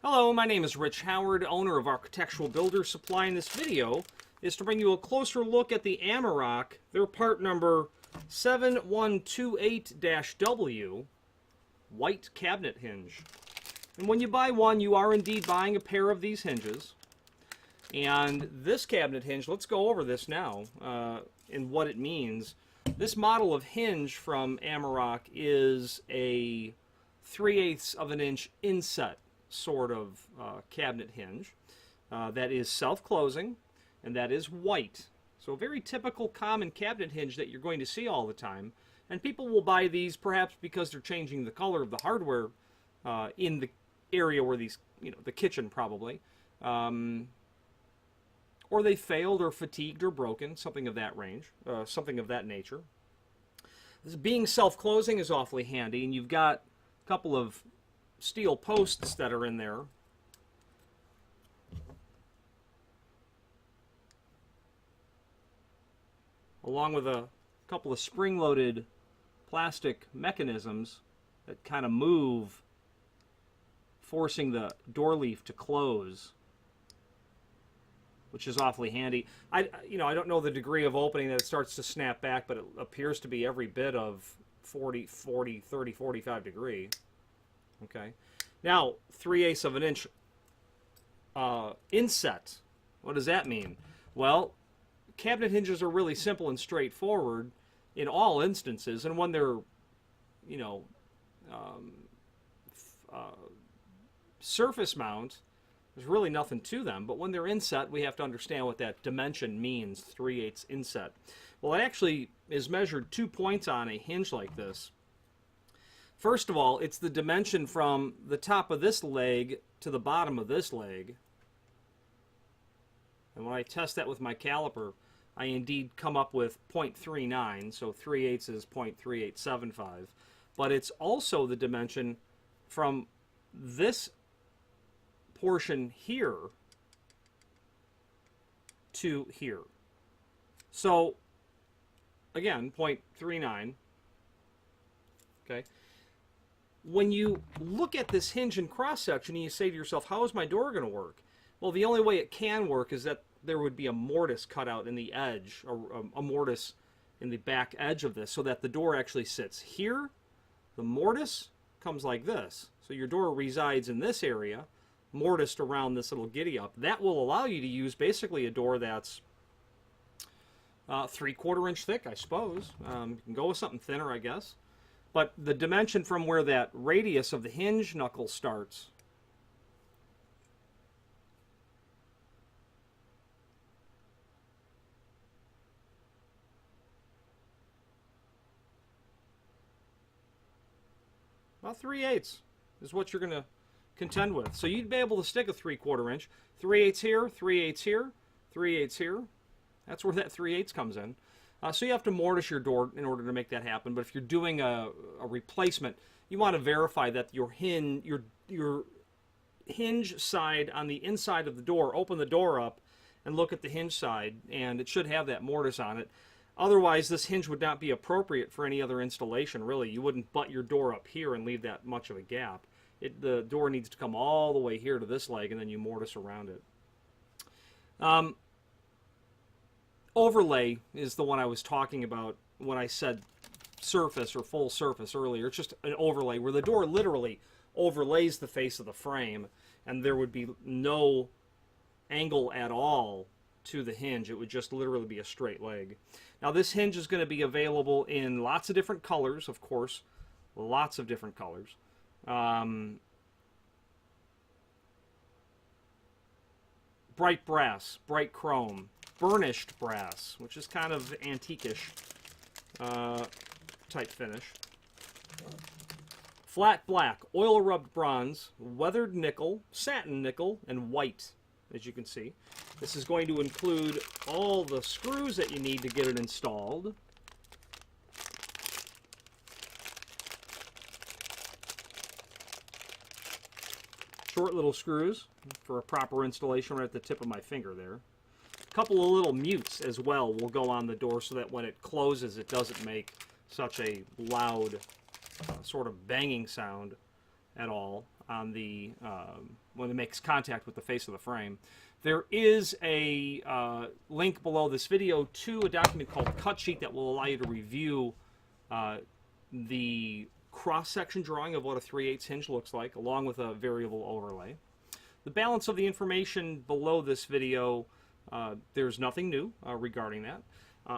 Hello, my name is Rich Howard, owner of Architectural Builder Supply, and this video is to bring you a closer look at the Amerock, their part number 7128 W, white cabinet hinge. And when you buy one, you are indeed buying a pair of these hinges. And this cabinet hinge, let's go over this now and what it means. This model of hinge from Amerock is a 3/8 of an inch inset sort of cabinet hinge that is self-closing, and that is white. So a very typical common cabinet hinge that you're going to see all the time. And people will buy these perhaps because they're changing the color of the hardware in the area where these, the kitchen probably. Or they failed or fatigued or broken, something of that range, something of that nature. This being self-closing is awfully handy, and you've got a couple of steel posts that are in there. Along with a couple of spring-loaded plastic mechanisms that kind of move, forcing the door leaf to close, which is awfully handy. I don't know the degree of opening that it starts to snap back, but it appears to be every bit of 40, 30, 45 degree. Okay. Now, 3/8 of an inch inset. What does that mean? Well, cabinet hinges are really simple and straightforward in all instances, and when they're, surface mount, there's really nothing to them. But when they're inset, we have to understand what that dimension means, 3/8 inset. Well, it actually is measured 2 points on a hinge like this. First of all, it's the dimension from the top of this leg to the bottom of this leg. And when I test that with my caliper, I indeed come up with 0.39, so 3/8 is 0.3875. But it's also the dimension from this portion here to here. So, again, 0.39. Okay. When you look at this hinge in cross-section and you say to yourself, how is my door going to work? Well, the only way it can work is that there would be a mortise cut out in the edge, or a mortise in the back edge of this, so that the door actually sits here. The mortise comes like this. So your door resides in this area, mortised around this little giddy-up. That will allow you to use basically a door that's 3/4 inch thick, I suppose. You can go with something thinner, I guess. But the dimension from where that radius of the hinge knuckle starts about 3/8 is what you're going to contend with. So you'd be able to stick a 3/4 inch. 3/8 here, 3/8 here, 3/8 here. That's where that 3/8 comes in. So you have to mortise your door in order to make that happen. But if you're doing a replacement, you want to verify that your hinge side on the inside of the door, open the door up and look at the hinge side, and it should have that mortise on it. Otherwise, this hinge would not be appropriate for any other installation, really. You wouldn't butt your door up here and leave that much of a gap. The door needs to come all the way here to this leg, and then you mortise around it. Overlay is the one I was talking about when I said surface or full surface earlier. It's just an overlay where the door literally overlays the face of the frame, and there would be no angle at all to the hinge. It would just literally be a straight leg. Now, this hinge is going to be available in lots of different colors, of course, lots of different colors. Bright brass, bright chrome, burnished brass, which is kind of antique-ish type finish. Flat black, oil-rubbed bronze, weathered nickel, satin nickel, and white, as you can see. This is going to include all the screws that you need to get it installed. Short little screws for a proper installation right at the tip of my finger there. A couple of little mutes as well will go on the door so that when it closes it doesn't make such a loud sort of banging sound at all. on the when it makes contact with the face of the frame. There is a link below this video to a document called Cut Sheet that will allow you to review the cross-section drawing of what a 3/8 hinge looks like, along with a variable overlay. The balance of the information below this video, there's nothing new regarding that.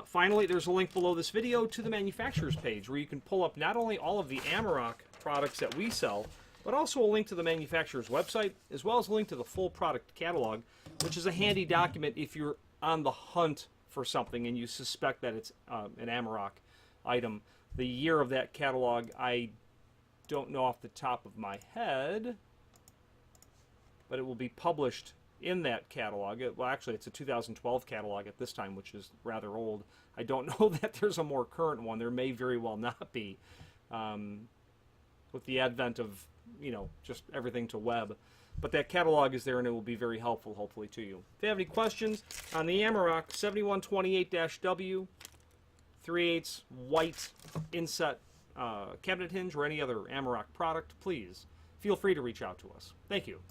Finally, there's a link below this video to the manufacturer's page where you can pull up not only all of the Amerock products that we sell, but also a link to the manufacturer's website, as well as a link to the full product catalog, which is a handy document if you're on the hunt for something and you suspect that it's an Amerock item. The year of that catalog, I don't know off the top of my head, but it will be published in that catalog. Well, actually, it's a 2012 catalog at this time, which is rather old. I don't know that there's a more current one. There may very well not be. With the advent of, just everything to web. But that catalog is there, and it will be very helpful, hopefully, to you. If you have any questions on the Amerock 7128 W, 3/8 white inset cabinet hinge, or any other Amerock product, please feel free to reach out to us. Thank you.